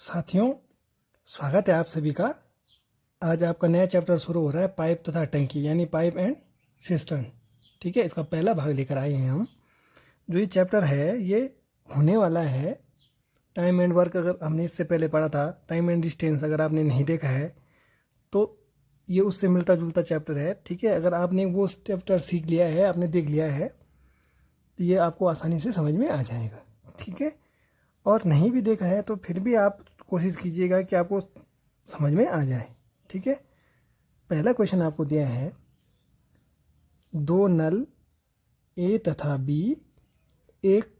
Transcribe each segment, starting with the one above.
साथियों, स्वागत है आप सभी का। आज आपका नया चैप्टर शुरू हो रहा है, पाइप तथा टंकी यानी पाइप एंड सिस्टर्न। ठीक है, इसका पहला भाग लेकर आए हैं हम। जो ये चैप्टर है ये होने वाला है टाइम एंड वर्क। अगर हमने इससे पहले पढ़ा था टाइम एंड डिस्टेंस, अगर आपने नहीं देखा है तो ये उससे मिलता जुलता चैप्टर है। ठीक है, अगर आपने वो चैप्टर सीख लिया है, आपने देख लिया है, तो ये आपको आसानी से समझ में आ जाएगा। ठीक है, और नहीं भी देखा है तो फिर भी आप कोशिश कीजिएगा कि आपको समझ में आ जाए। ठीक है, पहला क्वेश्चन आपको दिया है, दो नल ए तथा बी एक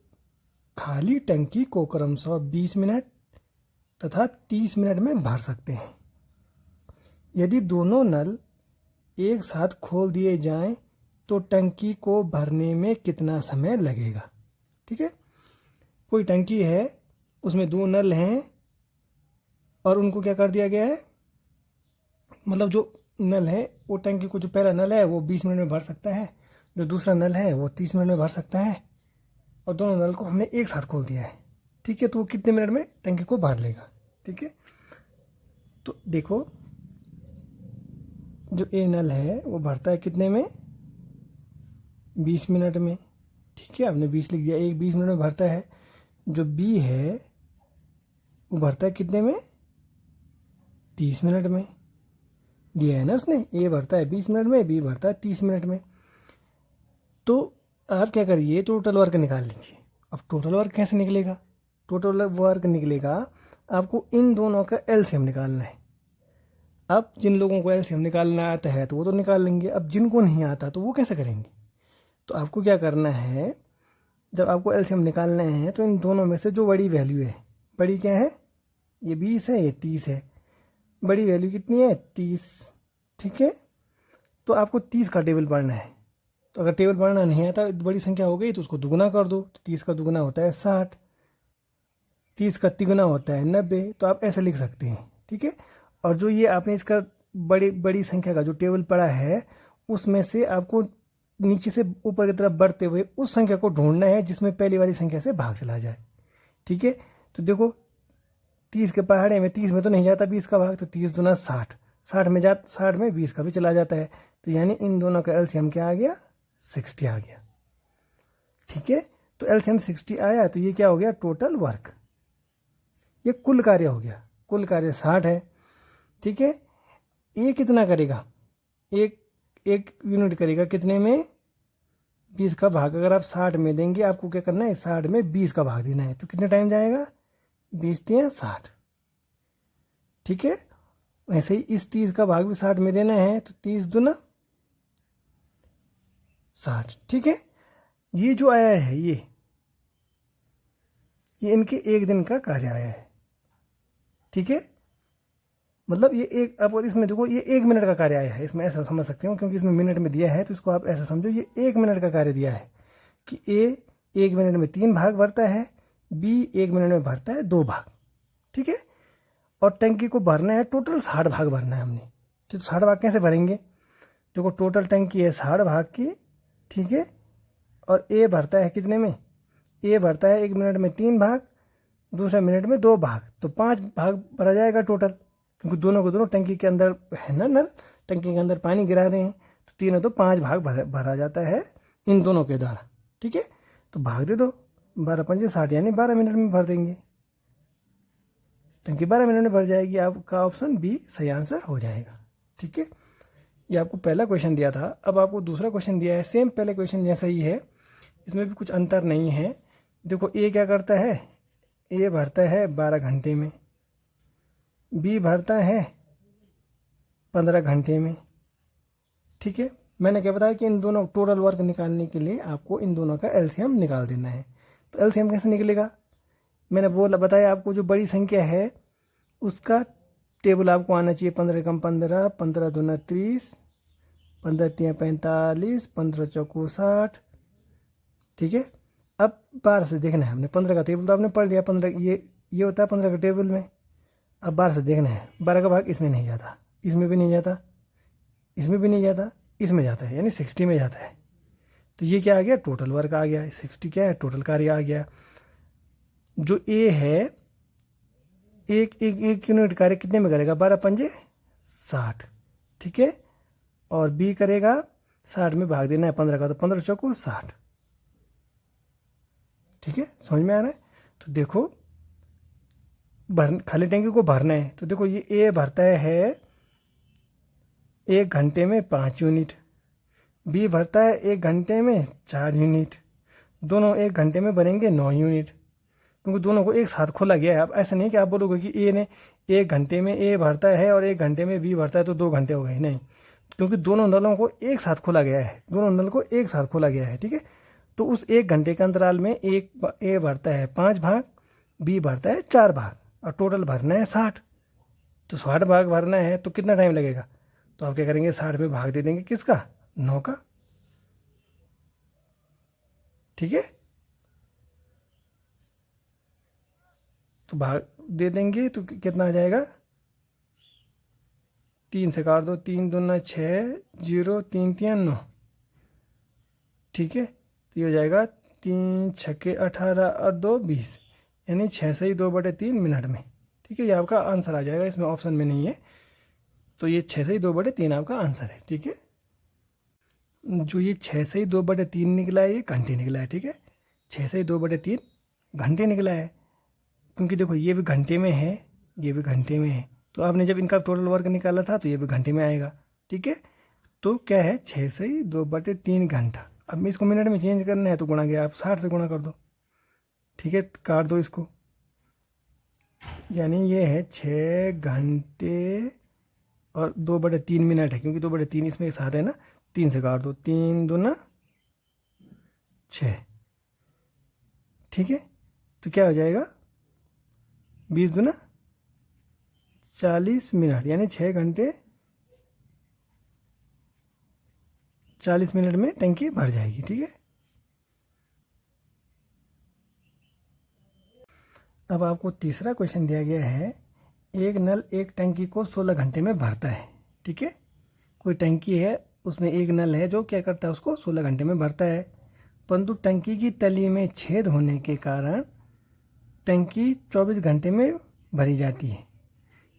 खाली टंकी को क्रमशः 20 मिनट तथा 30 मिनट में भर सकते हैं। यदि दोनों नल एक साथ खोल दिए जाएं तो टंकी को भरने में कितना समय लगेगा। ठीक है, कोई टंकी है, उसमें दो नल हैं और उनको क्या कर दिया गया है, मतलब जो नल है वो टंकी को, जो पहला नल है वो 20 मिनट में भर सकता है, जो दूसरा नल है वो 30 मिनट में भर सकता है, और दोनों नल को हमने एक साथ खोल दिया है। ठीक है, तो वो कितने मिनट में टंकी को भर लेगा। ठीक है, तो देखो, जो ए नल है वो भरता है कितने में, 20 मिनट में। ठीक है, आपने 20 लिख दिया, एक 20 मिनट में भरता है। जो बी है वो भरता है कितने में, 30 मिनट में। दिया है ना उसने, ए भरता है 20 मिनट में, बी भरता है 30 मिनट में। तो आप क्या करिए, टोटल वर्क निकाल लीजिए। अब टोटल वर्क कैसे निकलेगा, टोटल वर्क निकलेगा, आपको इन दोनों का एलसीएम निकालना है। अब जिन लोगों को एलसीएम निकालना आता है तो वो तो निकाल लेंगे, अब जिनको नहीं आता तो वो कैसे करेंगे। तो आपको क्या करना है, जब आपको एलसीएम निकालना है तो इन दोनों में से जो बड़ी वैल्यू है, बड़ी क्या है, ये 20 है, ये 30 है, बड़ी वैल्यू कितनी है, 30। ठीक है, तो आपको 30 का टेबल पढ़ना है। तो अगर टेबल पढ़ना नहीं आता, बड़ी संख्या हो गई तो उसको दुगुना कर दो, तो 30 का दुगुना होता है 60, 30 का तिगुना होता है 90। तो आप ऐसे लिख सकते हैं। ठीक है, और जो ये आपने इसका बड़ी बड़ी संख्या का जो टेबल पढ़ा है, उसमें से आपको नीचे से ऊपर की तरफ बढ़ते हुए उस संख्या को ढूंढना है जिसमें पहली वाली संख्या से भाग चला जाए। ठीक है, तो देखो 30 के पहाड़े में 30 में तो नहीं जाता 20 का भाग, तो 30 दूना 60, 60 में 20 का भी चला जाता है। तो यानी इन दोनों का एलसीएम क्या आ गया, 60 आ गया। ठीक है, तो एलसीएम 60 आया, तो ये क्या हो गया, टोटल वर्क, ये कुल कार्य हो गया। कुल कार्य 60 है। ठीक है, ये कितना करेगा, एक एक यूनिट करेगा कितने में, 20 का भाग। अगर आप 60 में देंगे, आपको क्या करना है, 60 में 20 का भाग देना है, तो कितने टाइम जाएगा, 20 तिया 60। ठीक है, वैसे ही इस 30 का भाग भी 60 में देना है, तो 30 दूना 60। ठीक है, ये जो आया है ये इनके एक दिन का कार्य आया है। ठीक है, मतलब ये एक, आप और इसमें देखो ये 1 मिनट का कार्य आया है, इसमें ऐसा समझ सकते हो, क्योंकि इसमें मिनट में दिया है तो इसको आप ऐसा समझो, ये 1 मिनट का कार्य दिया है कि ए 1 मिनट में 3 भाग भरता है, बी 1 मिनट में भरता है 2 भाग। ठीक है, और टंकी को भरना है टोटल 60 भाग भरना है हमने। तो 60 भाग कैसे भरेंगे, देखो टोटल टंकी है 60 भाग की। ठीक है, और ए भरता है कितने में, ए भरता है 1 मिनट में 3 भाग, दूसरे मिनट में 2 भाग, तो 5 भाग भरा जाएगा टोटल, क्योंकि दोनों को दोनों टंकी के अंदर है ना नल, टंकी के अंदर पानी गिरा रहे हैं, तो तीनों तो 5 भाग भरा जाता है इन दोनों के द्वारा। ठीक है, तो भाग दे दो, 12 पंजे 60, यानी 12 मिनट में भर देंगे, टंकी 12 मिनट में भर जाएगी। आपका ऑप्शन बी सही आंसर हो जाएगा। ठीक है, ये आपको पहला क्वेश्चन दिया था। अब आपको दूसरा क्वेश्चन दिया है, सेम पहले क्वेश्चन जैसा ही है, इसमें भी कुछ अंतर नहीं है। देखो ए क्या करता है, ए भरता है 12 घंटे में, बी भरता है 15 घंटे में। ठीक है, मैंने क्या बताया कि इन दोनों टोटल वर्क निकालने के लिए आपको इन दोनों का एलसीएम निकाल देना है। तो एलसीएम कैसे निकलेगा, मैंने बताया आपको, जो बड़ी संख्या है उसका टेबल आपको आना चाहिए, 15 कम 15, 15 दूना 30, 15 तिया 45, 15 चौको 60। ठीक है, अब 12 से देखना है हमने, 15 का टेबल तो आपने पढ़ लिया, 15 ये होता है 15 के टेबल में। अब 12 से देखना है, 12 का भाग इसमें नहीं जाता, इसमें भी नहीं जाता, इसमें भी नहीं जाता, इसमें जाता है, यानी 60 में जाता है। तो ये क्या आ गया, टोटल वर्क आ गया, 60 क्या है, टोटल कार्य आ गया। जो ए है, एक यूनिट कार्य कितने में करेगा, 12 पंजे 60, ठीक है। और बी करेगा 60 में भाग देना है 15 का, तो 15 चौको 60, ठीक है। समझ में आ रहा है। तो देखो खाली टैंकी को भरना है, तो देखो ये ए भरता है 1 घंटे में 5 यूनिट, बी भरता है 1 घंटे में 4 यूनिट, दोनों 1 घंटे में बनेंगे 9 यूनिट, क्योंकि दोनों को एक साथ खोला गया है। अब ऐसा नहीं कि आप बोलोगे कि ए ने 1 घंटे में ए भरता है और 1 घंटे में बी भरता है तो 2 घंटे हो गए, नहीं, क्योंकि दोनों नलों को एक साथ खोला गया है, दोनों नल को एक साथ खोला गया है, ठीक है। तो उस 1 घंटे के अंतराल में एक ए भरता है 5 भाग, बी भरता है 4 भाग, और टोटल भरना है 60। तो 60 भाग भरना है तो कितना टाइम लगेगा, तो आप क्या करेंगे, 60 में भाग दे देंगे किसका, 9 का, ठीक है। तो भाग दे देंगे तो कितना आ जाएगा, 3 से काट दो, 3 दूना 6, 0 3 3 9, ठीक है। तो ये हो जाएगा 3 छक्के 18 और 2 20, यानी 6 से ही 2/3 मिनट में, ठीक है। ये आपका आंसर आ जाएगा, इसमें ऑप्शन में नहीं है, तो ये 6 से ही 2/3 आपका आंसर है, ठीक है। जो ये 6 से ही 2/3 निकला है, ये घंटे निकला है, ठीक है। 6 से ही 2/3 घंटे निकला है, क्योंकि देखो ये भी घंटे में है, ये भी घंटे में है, तो आपने जब इनका टोटल वर्क निकाला था तो ये भी घंटे में आएगा, ठीक है। तो क्या है, 6 से ही 2/3 घंटा। अब इसको मिनट में चेंज करना है तो गुणा गया, आप 60 से गुणा कर दो, ठीक है, काट दो इसको, यानी ये है 6 घंटे और 2/3 मिनट है, क्योंकि 2/3 इसमें एक साथ है ना, 3 से काट दो, 3 दूना 6, ठीक है। तो क्या हो जाएगा, 20 दूना 40 मिनट, यानी 6 घंटे 40 मिनट में टंकी भर जाएगी, ठीक है। अब आपको तीसरा क्वेश्चन दिया गया है, एक नल एक टंकी को 16 घंटे में भरता है, ठीक है। कोई टंकी है, उसमें एक नल है जो क्या करता है, उसको 16 घंटे में भरता है, परंतु टंकी की तली में छेद होने के कारण टंकी 24 घंटे में भरी जाती है,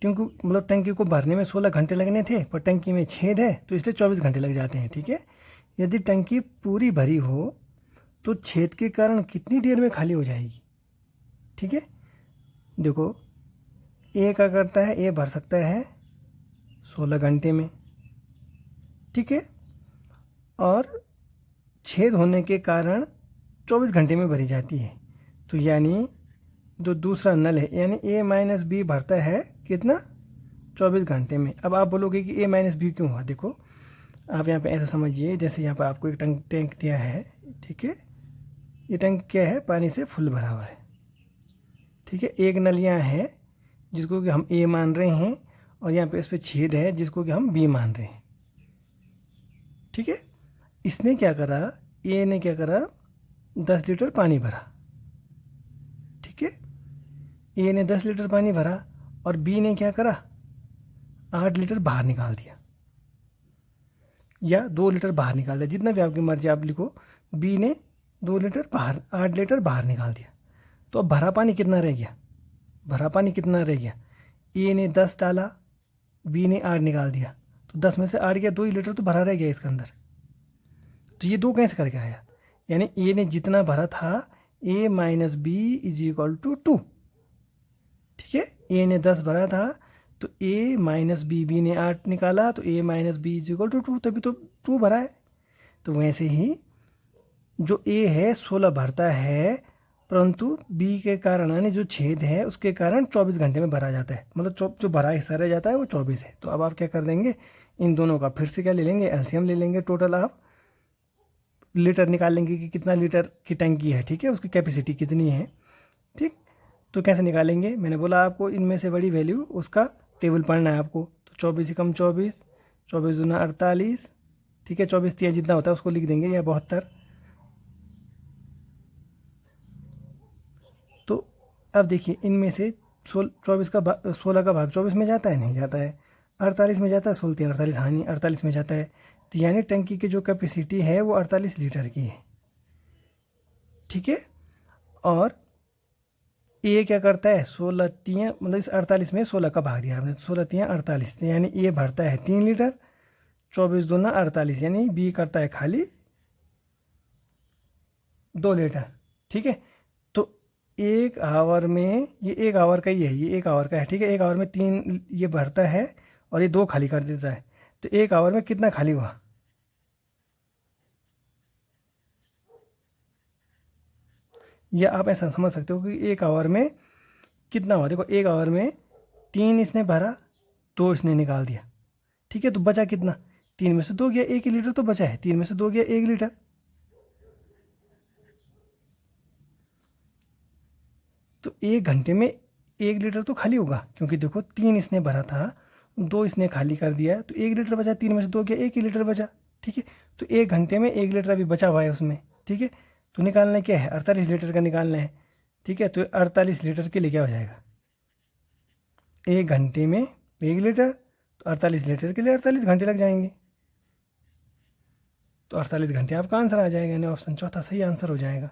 क्योंकि मतलब टंकी को भरने में 16 घंटे लगने थे, पर टंकी में छेद है तो इसलिए 24 घंटे लग जाते हैं, ठीक है। यदि टंकी पूरी भरी हो तो छेद के कारण कितनी देर में खाली हो जाएगी, ठीक है। देखो ए क्या करता है, ए भर सकता है 16 घंटे में, ठीक है, और छेद होने के कारण 24 घंटे में भरी जाती है, तो यानी जो दूसरा नल है, यानी ए माइनस बी भरता है कितना, 24 घंटे में। अब आप बोलोगे कि ए माइनस बी क्यों हुआ, देखो आप यहाँ पे ऐसा समझिए, जैसे यहाँ पे आपको एक टैंक दिया है, ठीक है, ये टैंक क्या है, पानी से फुल भरा हुआ है, ठीक है। एक नल यहाँ है जिसको कि हम ए मान रहे हैं, और यहाँ पे इस पर छेद है जिसको कि हम बी मान रहे हैं, ठीक है। इसने क्या करा, ए ने क्या करा, 10 लीटर पानी भरा, ठीक है, ए ने 10 लीटर पानी भरा, और बी ने क्या करा, 8 लीटर बाहर निकाल दिया, या 2 लीटर बाहर निकाल दिया, जितना भी आपकी मर्जी आप लिखो। बी ने 2 लीटर बाहर, 8 लीटर बाहर निकाल दिया, तो अब भरा पानी कितना रह गया, भरा पानी कितना रह गया, ए ने 10 डाला, बी ने 8 निकाल दिया, तो 10 में से 8 गया, 2 ही लीटर तो भरा रह गया इसके अंदर। तो ये 2 कैसे करके आया, यानी ए ने जितना भरा था, a minus b is equal to 2, ठीक है। ए ने 10 भरा था तो ए माइनस बी, बी ने 8 निकाला तो a minus b is equal to 2, तभी तो 2 भरा है। तो वैसे ही जो ए है 16 भरता है, परंतु बी के कारण यानी जो छेद है उसके कारण 24 घंटे में भरा जाता है, मतलब जो भरा हिस्सा रह जाता है वो 24 है। तो अब आप क्या कर देंगे, इन दोनों का फिर से क्या ले लेंगे, एलसीएम ले लेंगे, टोटल आप लीटर निकाल लेंगे कि कितना लीटर की टंकी है, ठीक है, उसकी कैपेसिटी कितनी है, ठीक। तो कैसे निकालेंगे, मैंने बोला आपको इनमें से बड़ी वैल्यू उसका टेबल पढ़ना है आपको। तो 24 से कम 24, 24 दूना 48, ठीक है, 24 तिया जितना होता है उसको लिख देंगे, या 72। तो अब देखिए इनमें से 24 का 16 का भाग 24 में जाता है, नहीं जाता है, 48 में जाता है, 16 तिया 48, हाँ नहीं 48 में जाता है, तो यानी टंकी की जो कैपेसिटी है वो 48 लीटर की है, ठीक है। और ए क्या करता है 16 3 मतलब इस 48 में 16 का भाग दिया आपने, 16 3 48, तो यानी ए भरता है 3 लीटर, 24 दूना 48, यानी बी करता है खाली 2 लीटर। ठीक है, तो 1 आवर में, ये 1 आवर का ही है, ये 1 आवर का है। ठीक है, 1 आवर में 3 ये भरता है और ये 2 खाली कर देता है, तो 1 आवर में कितना खाली हुआ? या आप ऐसा समझ सकते हो कि 1 आवर में कितना हुआ। देखो 1 आवर में 3 इसने भरा, 2 इसने निकाल दिया। ठीक है, तो बचा कितना? 3 में से 2 गया, 1 ही लीटर तो बचा है, 3 में से 2 गया 1 लीटर। तो 1 घंटे में 1 लीटर तो खाली होगा, क्योंकि देखो 3 इसने भरा था, 2 इसने खाली कर दिया, तो 1 लीटर बचा, 3 में से 2 गया, 1 ही लीटर बचा। ठीक है, तो 1 घंटे में 1 लीटर अभी बचा हुआ है उसमें। ठीक है, तो निकालना क्या है? 48 लीटर का निकालना है। ठीक है, तो 48 लीटर के लिए क्या हो जाएगा? 1 घंटे में 1 लीटर, तो 48 लीटर के लिए 48 घंटे लग जाएंगे। तो 48 घंटे आपका आंसर आ जाएगा, यानी ऑप्शन चौथा सही आंसर हो जाएगा।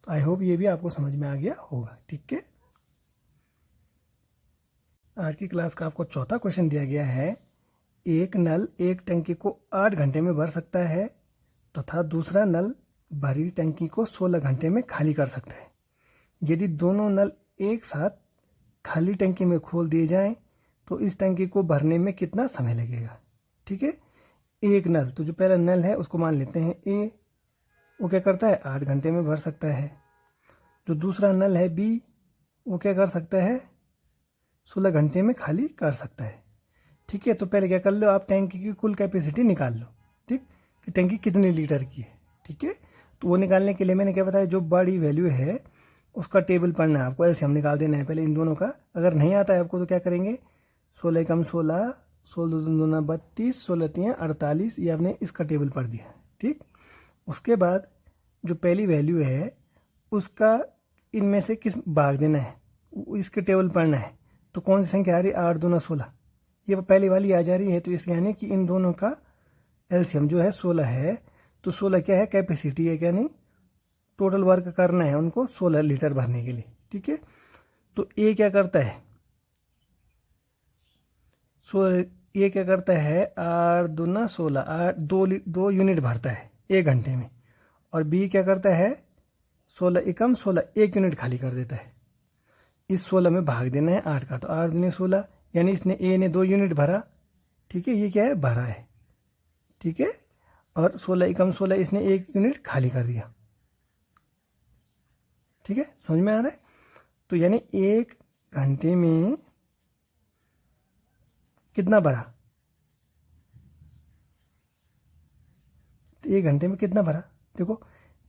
तो आई होप ये भी आपको समझ में आ गया होगा। ठीक है, आज की क्लास का आपको चौथा क्वेश्चन दिया गया है। एक नल एक टंकी को 8 घंटे में भर सकता है तथा दूसरा नल भरी टंकी को 16 घंटे में खाली कर सकता है। यदि दोनों नल एक साथ खाली टंकी में खोल दिए जाएं तो इस टंकी को भरने में कितना समय लगेगा? ठीक है, एक नल, तो जो पहला नल है उसको मान लेते हैं ए, वो क्या करता है 8 घंटे में भर सकता है। जो दूसरा नल है बी, वो क्या कर सकता है 16 घंटे में खाली कर सकता है। ठीक है, तो पहले क्या कर लो आप, टैंकी की कुल कैपेसिटी निकाल लो। ठीक, कि टैंकी कितने लीटर की है। ठीक है, तो वो निकालने के लिए मैंने क्या बताया, जो बड़ी वैल्यू है उसका टेबल पढ़ना है आपको, एलसीएम निकाल देना है पहले इन दोनों का। अगर नहीं आता है आपको तो क्या करेंगे, 16 कम 16, 16 दूना 32, 16 3 48, ये आपने इसका टेबल पढ़ दिया। ठीक, उसके बाद जो पहली वैल्यू है उसका इनमें से किस भाग देना है, इसके टेबल पढ़ना है। तो कौन सी संख्या आ रही है, 8 दूना 16, ये पहली वाली आ जा रही है। तो इस यानी कि इन दोनों का एलसीएम जो है 16 है, तो 16 क्या है कैपेसिटी है, क्या नहीं टोटल वर्क करना है उनको 16 लीटर भरने के लिए। ठीक है, तो ए क्या करता है 16, ये क्या करता है 8 दूना 16, 8 2 यूनिट भरता है 1 घंटे में। और बी क्या करता है 16 एकम 16, 1 यूनिट खाली कर देता है। इस 16 में भाग देना है 8 का, तो 8 दूनी 16, यानी इसने ए ने 2 यूनिट भरा। ठीक है, ये क्या है भरा है। ठीक है, और 16 एकम 16, इसने 1 यूनिट खाली कर दिया। ठीक है, समझ में आ रहा है? तो यानी 1 घंटे में कितना भरा, तो 1 घंटे में कितना भरा, देखो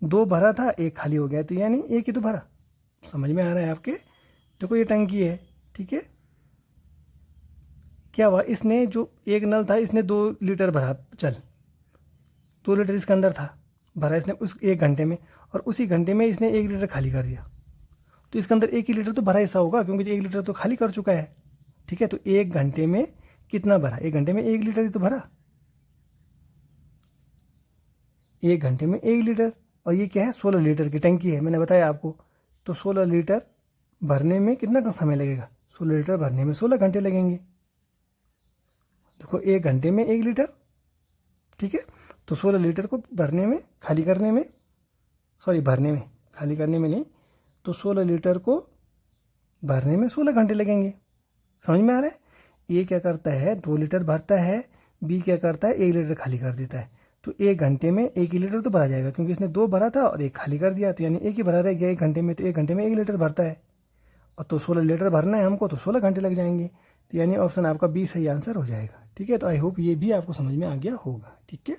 2 भरा था, 1 खाली हो गया, तो यानी 1 ही तो भरा। समझ में आ रहा है आपके? देखो ये टंकी है। ठीक है, क्या हुआ, इसने जो एक नल था इसने 2 लीटर भरा, चल 2 लीटर इसके अंदर था भरा इसने उस 1 घंटे में, और उसी घंटे में इसने 1 लीटर खाली कर दिया। तो इसके अंदर 1 ही लीटर तो भरा ऐसा होगा, क्योंकि 1 लीटर तो खाली कर चुका है। ठीक है, तो 1 घंटे में कितना भरा, 1 घंटे में 1 लीटर ही तो भरा, 1 घंटे में 1 लीटर। और ये क्या है 16 लीटर की टंकी है, मैंने बताया आपको। तो 16 लीटर भरने में कितना का समय लगेगा, 16 लीटर भरने में 16 घंटे लगेंगे। देखो 1 घंटे में 1 लीटर। ठीक है, तो 16 लीटर को भरने में, खाली करने में, सॉरी भरने में, खाली करने में नहीं, तो 16 लीटर को भरने में 16 घंटे लगेंगे। समझ में आ रहा है? ए क्या करता है 2 लीटर भरता है, बी क्या करता है 1 लीटर खाली कर देता है। तो 1 घंटे में 1 ही लीटर तो भरा जाएगा, क्योंकि इसने 2 भरा था और 1 खाली कर दिया, तो यानी 1 ही भरा रह गया 1 घंटे में। तो 1 घंटे में 1 लीटर भरता है, और तो 16 लीटर भरना है हमको, तो 16 घंटे लग जाएंगे। तो यानी ऑप्शन आपका बी सही आंसर हो जाएगा। ठीक है, तो आई होप ये भी आपको समझ में आ गया होगा। ठीक है,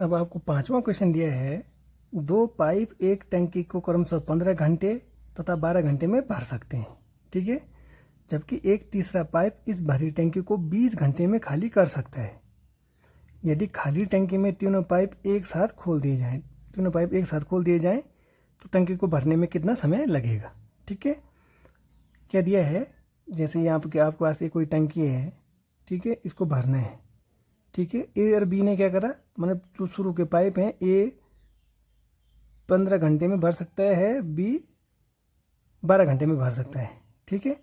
अब आपको 5वां क्वेश्चन दिया है, 2 पाइप एक टंकी को क्रमशः 15 घंटे तथा 12 घंटे में भर सकते हैं। ठीक है, जबकि एक तीसरा पाइप इस भरी टंकी को 20 घंटे में खाली कर सकता है। यदि खाली टंकी में तीनों पाइप एक साथ खोल दिए जाएं तो टंकी को भरने में कितना समय लगेगा? ठीक है, क्या दिया है, जैसे यहाँ पर आपके पास एक कोई टंकी है। ठीक है, इसको भरना है। ठीक है, ए और बी ने क्या करा, मतलब जो शुरू के पाइप हैं, ए 15 घंटे में भर सकता है, बी 12 घंटे में भर सकता है, ठीक है।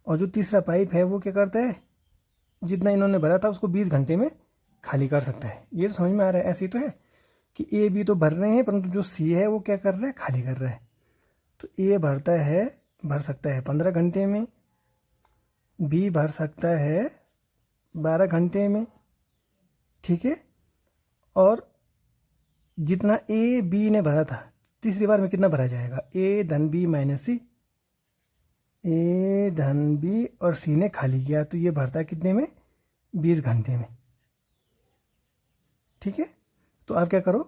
और जो तीसरा पाइप है वो क्या करता है, जितना इन्होंने भरा था उसको 20 घंटे में खाली कर सकता है। ये तो समझ में आ रहा है। ऐसे ही तो है कि ए बी तो भर रहे हैं, परंतु जो सी है वो क्या कर रहा है, खाली कर रहा है। तो ए भर सकता है 15 घंटे में, बी भर सकता है 12 घंटे में, ठीक है। और जितना ए बी ने भरा था तीसरी बार में कितना भरा जाएगा, ए धन बी माइनस सी, ए धन बी और सी ने खाली किया, तो ये भरता है कितने में, 20 घंटे में, ठीक है। तो आप क्या करो,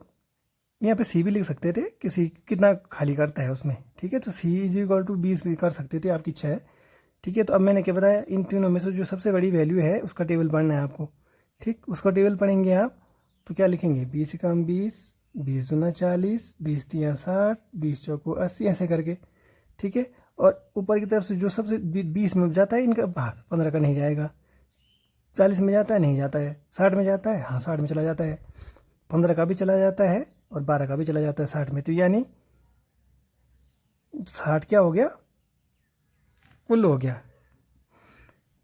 यहाँ पे सी भी लिख सकते थे कि सी कितना खाली करता है उसमें, ठीक है। तो सी इज इक्वल टू 20 भी कर सकते थे, आपकी इच्छा है, ठीक है। तो अब मैंने क्या बताया, इन तीनों में से जो सबसे बड़ी वैल्यू है उसका टेबल पढ़ना है आपको, ठीक। उसका टेबल पढ़ेंगे आप तो क्या लिखेंगे, 20 कम 20, 20 दूना 40, 20 तिया 60, 20 चौको 80, ऐसे करके, ठीक है। और ऊपर की तरफ से जो सबसे 20 में जाता है इनका भाग 15 का नहीं जाएगा, 40 में जाता है नहीं जाता है, 60 में जाता है, हाँ 60 में चला जाता है, 15 का भी चला जाता है और 12 का भी चला जाता है 60 में। तो यानी 60 क्या हो गया, कुल हो गया।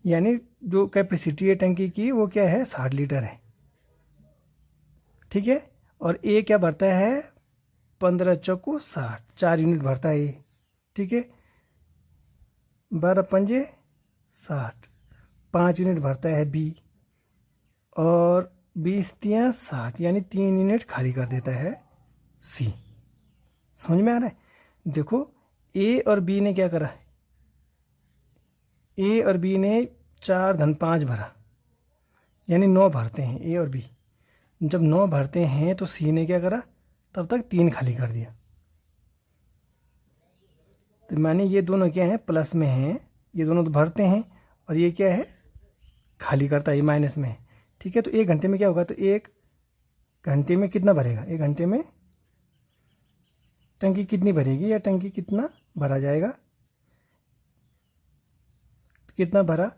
यानी जो कैपेसिटी है टंकी की वो क्या है, 60 लीटर है, ठीक है। और ए क्या भरता है, 15 चौको 60, 4 यूनिट भरता है ये, ठीक है। 12 पंजे 60, 5 यूनिट भरता है बी, और 20 तिया 60, यानी 3 यूनिट खाली कर देता है सी। समझ में आ रहा है। देखो ए और बी ने क्या करा, ए और बी ने 4 धन 5 भरा, यानी 9 भरते हैं ए और बी। जब 9 भरते हैं तो सी ने क्या करा, तब तक 3 खाली कर दिया। तो माने ये दोनों क्या है, प्लस में हैं, ये दोनों तो भरते हैं और ये क्या है, खाली करता है, ये माइनस में है, ठीक है। तो 1 घंटे में क्या होगा, तो 1 घंटे में कितना भरेगा, 1 घंटे में टंकी कितनी भरेगी, या टंकी कितना भरा जाएगा, कितना भरा,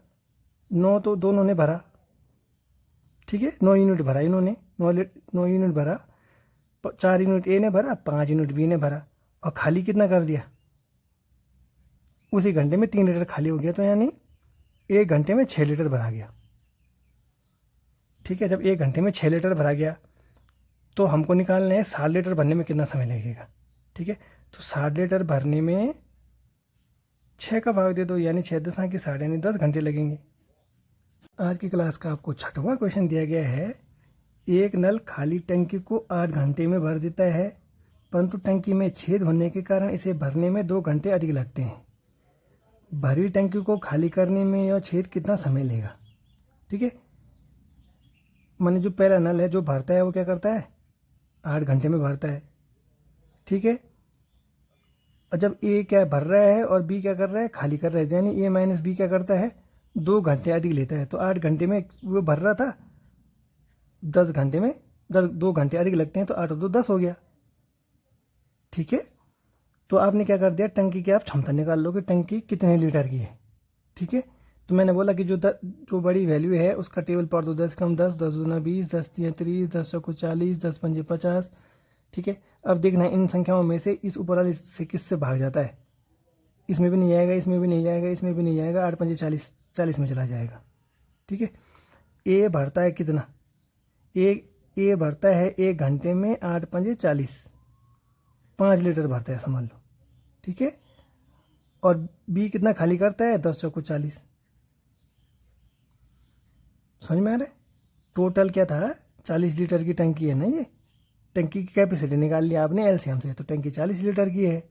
9 तो दोनों ने भरा, ठीक है। 9 यूनिट भरा इन्होंने, 9 यूनिट भरा, 4 यूनिट ए ने भरा, 5 यूनिट बी ने भरा, और खाली कितना कर दिया, उसी घंटे में 3 लीटर खाली हो गया। तो यानी 1 घंटे में 6 लीटर भरा गया, ठीक है। जब 1 घंटे में 6 लीटर भरा गया तो हमको निकालना है 60 लीटर भरने में कितना समय लगेगा, ठीक है। तो 60 लीटर भरने में 6 का भाग दे दो, यानी 6 10 की 60, यानी 10 घंटे लगेंगे। आज की क्लास का आपको 6वां क्वेश्चन दिया गया है, एक नल खाली टंकी को 8 घंटे में भर देता है, परंतु टंकी में छेद होने के कारण इसे भरने में 2 घंटे अधिक लगते हैं। भरी टंकी को खाली करने में यह छेद कितना समय लेगा, ठीक है। माने जो पहला नल है जो भरता है वो क्या करता है, 8 घंटे में भरता है, ठीक है। और जब ए क्या भर रहा है और बी क्या कर रहा है, खाली कर रहा है, यानी ए माइनस बी क्या करता है, 2 घंटे अधिक लेता है। तो 8 घंटे में वो भर रहा था, 10 घंटे में 2 घंटे अधिक लगते हैं, तो 8 और 2 10 हो गया, ठीक है। तो आपने क्या कर दिया, टंकी की आप क्षमता निकाल लो कि टंकी कितने लीटर की है, ठीक है। तो मैंने बोला कि जो बड़ी वैल्यू है उसका टेबल पढ़ दो, 10 कम 10, 10 दूना 20, 10 तिया 30, 10 चौको 40, 10 पंजे 50, ठीक है। अब देखना इन संख्याओं में से इस ऊपर वाले से किससे भाग जाता है, इसमें भी नहीं जाएगा, इसमें भी नहीं जाएगा, इसमें भी नहीं जाएगा, 8 पंजे 40, 40 में चला जाएगा, ठीक है। ए भरता है कितना, ए भरता है 1 घंटे में 8 पंजे 40, 5 लीटर भरता है समझ लो, ठीक है। और बी कितना खाली करता है, 10 चौको 40। समझ में आ रहा है। टोटल क्या था, 40 लीटर की टंकी है ना, ये टंकी की कैपेसिटी निकाल लिया आपने एलसीएम से, तो टंकी 40 लीटर की है।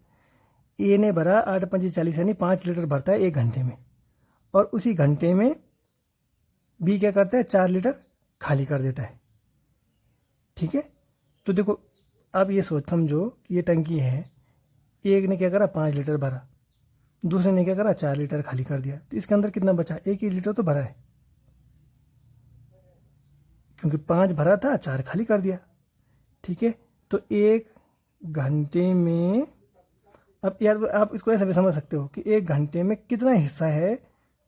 ए ने भरा 8 पंजे 40, यानी 5 लीटर भरता है 1 घंटे में, और उसी घंटे में बी क्या करता है, 4 लीटर खाली कर देता है, ठीक है। तो देखो अब ये सोच समझो कि ये टंकी है, एक ने क्या करा 5 लीटर भरा, दूसरे ने क्या करा 4 लीटर खाली कर दिया, तो इसके अंदर कितना बचा, 1 ही लीटर तो भरा है, क्योंकि 5 भरा था 4 खाली कर दिया, ठीक है। तो 1 घंटे में, अब यार आप इसको ऐसे भी समझ सकते हो कि 1 घंटे में कितना हिस्सा है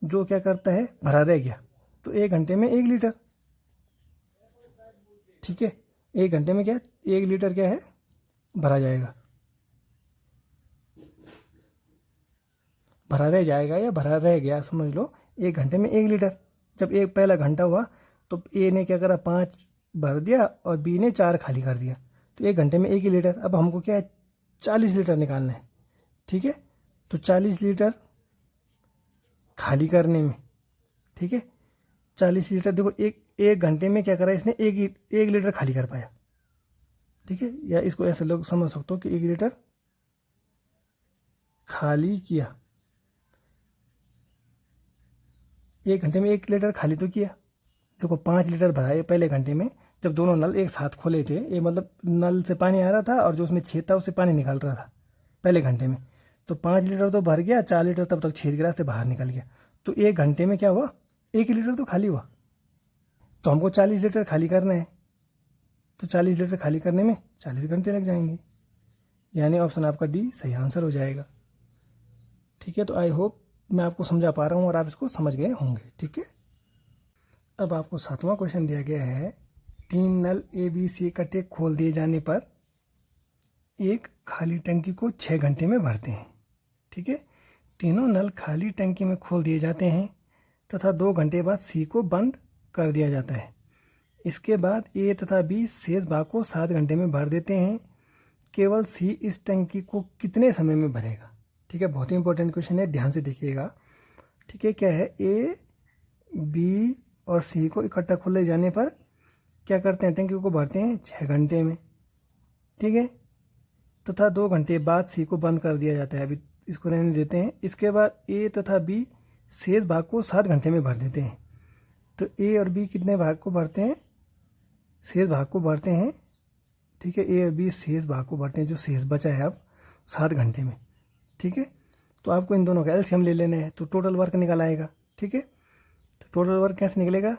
जो क्या करता है, भरा रह गया, तो 1 घंटे में 1 लीटर, ठीक है। 1 घंटे में क्या 1 लीटर क्या है, भरा जाएगा। भरा रह जाएगा या भरा रह गया, समझ लो 1 घंटे में 1 लीटर। जब एक पहला घंटा हुआ तो ए ने क्या करा, 5 भर दिया और बी ने 4 खाली कर दिया, तो 1 घंटे में 1 ही लीटर। अब हमको क्या है, 40 लीटर निकालना है, ठीक है। तो 40 लीटर खाली करने में, ठीक है, 40 लीटर, देखो एक घंटे में क्या करा इसने, एक लीटर खाली कर पाया, ठीक है। या इसको ऐसे लोग समझ सकते हो कि 1 लीटर खाली किया, 1 घंटे में 1 लीटर खाली तो किया। देखो 5 लीटर भरा है पहले घंटे में, जब दोनों नल एक साथ खोले थे, ये मतलब नल से पानी आ रहा था और जो उसमें छेद था उससे पानी निकल रहा था पहले घंटे में। तो 5 लीटर तो भर गया, 4 लीटर तब तक छेद गिरा से बाहर निकल गया। तो 1 घंटे में क्या हुआ, 1 लीटर तो खाली हुआ। तो हमको 40 लीटर खाली करना है, तो 40 लीटर खाली करने में 40 घंटे लग जाएंगे, यानी ऑप्शन आपका डी सही आंसर हो जाएगा, ठीक है। तो आई होप मैं आपको समझा पा रहा हूँ और आप इसको समझ गए होंगे, ठीक है। अब आपको 7वां क्वेश्चन दिया गया है, 3 नल ए बी सी का टैप खोल दिए जाने पर एक खाली टंकी को 6 घंटे में भरते हैं, ठीक है। तीनों नल खाली टंकी में खोल दिए जाते हैं तथा 2 घंटे बाद सी को बंद कर दिया जाता है। इसके बाद ए तथा बी शेष भाग को 7 घंटे में भर देते हैं। केवल सी इस टंकी को कितने समय में भरेगा, ठीक है। बहुत ही इंपॉर्टेंट क्वेश्चन है, ध्यान से देखिएगा, ठीक है। क्या है, ए बी और सी को इकट्ठा खोले जाने पर क्या करते हैं, टंकी को भरते हैं 6 घंटे में, ठीक है, तथा 2 घंटे बाद सी को बंद कर दिया जाता है। अभी इसको रहने देते हैं। इसके बाद ए तथा बी शेष भाग को 7 घंटे में भर देते हैं। तो ए और बी कितने भाग को भरते हैं, शेष भाग को भरते हैं, ठीक है। ए और बी शेष भाग को भरते हैं, जो शेष बचा है अब 7 घंटे में, ठीक है। तो आपको इन दोनों का एलसीएम ले लेना है, तो टोटल वर्क निकल आएगा, ठीक है। तो टोटल वर्क कैसे निकलेगा,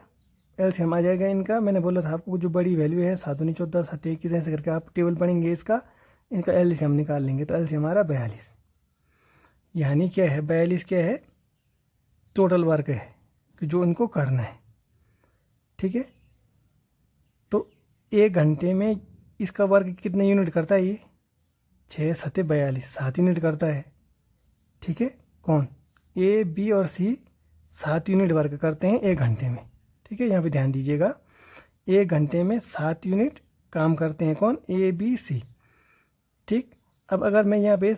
एलसीएम आ जाएगा इनका। मैंने बोला था आपको जो बड़ी वैल्यू है 7 दूनी 14 7 21 ऐसे करके आप टेबल पढ़ेंगे इसका, इनका एलसीएम निकाल लेंगे। तो एलसीएम आ रहा 42, यानी क्या है, 42 क्या है, टोटल वर्क है कि जो इनको करना है, ठीक है। तो 1 घंटे में इसका वर्क कितने यूनिट करता है, ये 6 7 42 7 यूनिट करता है, ठीक है। कौन, ए बी और सी 7 यूनिट वर्क करते हैं 1 घंटे में, ठीक है। यहाँ पे ध्यान दीजिएगा, 1 घंटे में 7 यूनिट काम करते हैं, कौन, ए बी सी, ठीक। अब अगर मैं यहाँ पे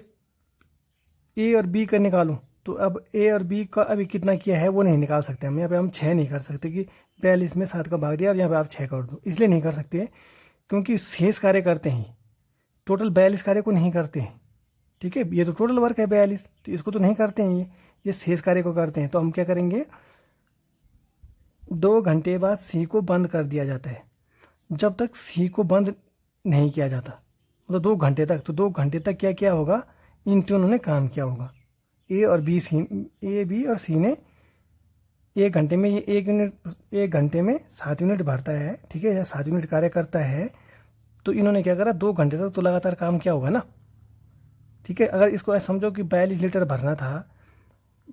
ए और बी का निकालूं, तो अब ए और बी का अभी कितना किया है वो नहीं निकाल सकते हम। यहाँ पे हम 6 नहीं कर सकते कि 42 में 7 का भाग दिया और यहाँ पे आप 6 कर दो, इसलिए नहीं कर सकते क्योंकि शेष कार्य करते हैं, टोटल 42 कार्य को नहीं करते हैं, ठीक है। ये तो टोटल वर्क है 42, तो इसको तो नहीं करते हैं, ये शेष कार्य को करते हैं। तो हम क्या करेंगे, 2 घंटे बाद सी को बंद कर दिया जाता है। जब तक सी को बंद नहीं किया जाता, मतलब 2 घंटे तक, तो 2 घंटे तक क्या क्या होगा, इन तीनों ने काम किया होगा। ए बी और सी ने 1 घंटे में, ये 1 घंटे में 7 यूनिट भरता है, ठीक है, या 7 यूनिट कार्य करता है। तो इन्होंने क्या करा, 2 घंटे तक तो लगातार काम किया होगा ना, ठीक है। अगर इसको ऐसा समझो कि 42 लीटर भरना था,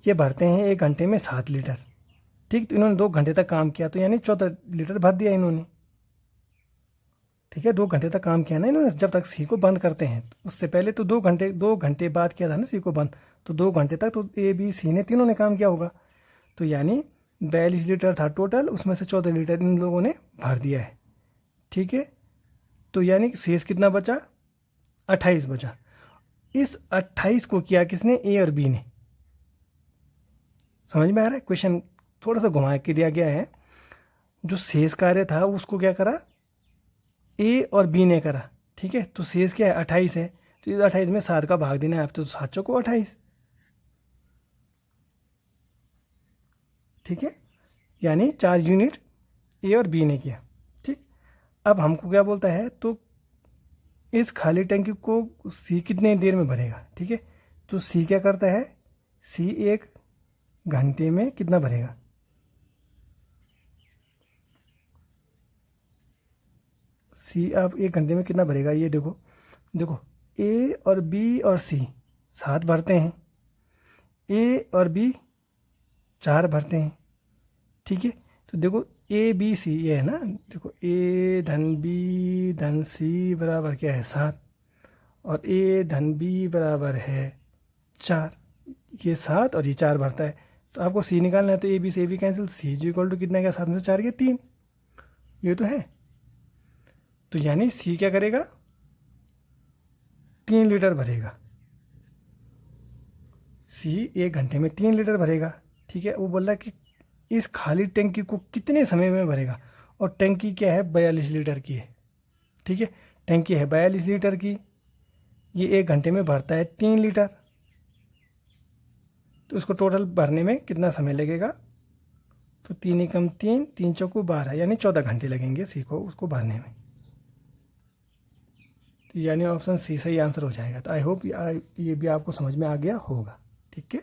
ये भरते हैं 1 घंटे में 7 लीटर, ठीक। तो इन्होंने 2 घंटे तक काम किया, तो यानी 14 लीटर भर दिया इन्होंने, ठीक है। 2 घंटे तक काम किया ना इन्होंने, जब तक सी को बंद करते हैं। उससे पहले तो 2 घंटे बाद किया था ना सी को बंद, तो 2 घंटे तक तो ए बी सी ने तीनों ने काम किया होगा। तो यानी 42 लीटर था टोटल, उसमें से 14 लीटर इन लोगों ने भर दिया है, ठीक है। तो यानी शेष कितना बचा, 28 बचा। इस 28 को किया किसने, ए और बी ने। समझ में आ रहा है, क्वेश्चन थोड़ा सा घुमा के दिया गया है। जो शेष कार्य था उसको क्या करा, ए और बी ने करा, ठीक है। तो शेष क्या है, 28 है। तो इस 28 में 7 का भाग देना है, आप तो 7 चौको 28, ठीक है। यानी 4 यूनिट ए और बी ने किया, ठीक। अब हमको क्या बोलता है, तो इस खाली टंकी को सी कितने देर में भरेगा, ठीक है। तो सी क्या करता है, सी 1 घंटे में कितना भरेगा, सी आप 1 घंटे में कितना भरेगा, ये देखो, देखो ए और बी और सी 7 भरते हैं, ए और बी 4 भरते हैं, ठीक है। तो देखो ए बी सी ये है ना, देखो ए धन बी धन सी बराबर क्या है 7, और ए धन बी बराबर है 4। ये 7 और ये 4 भरता है। तो आपको सी निकालना है, तो ए बी से A B cancel, C is equal to कितना है, 7 में से 4 गया 3, ये तो है। तो यानी सी क्या करेगा, 3 लीटर भरेगा। सी 1 घंटे में 3 लीटर भरेगा, ठीक है। वो बोल रहा है कि इस खाली टंकी को कितने समय में भरेगा, और टंकी क्या है, 42 लीटर की है, ठीक है। टंकी है 42 लीटर की, ये 1 घंटे में भरता है 3 लीटर, तो उसको टोटल भरने में कितना समय लगेगा, तो 3 एकम 3, 3 चौको 12, यानी 14 घंटे लगेंगे सी को उसको भरने में। तो यानी ऑप्शन सी सही आंसर हो जाएगा। तो आई होप ये भी आपको समझ में आ गया होगा, ठीक है।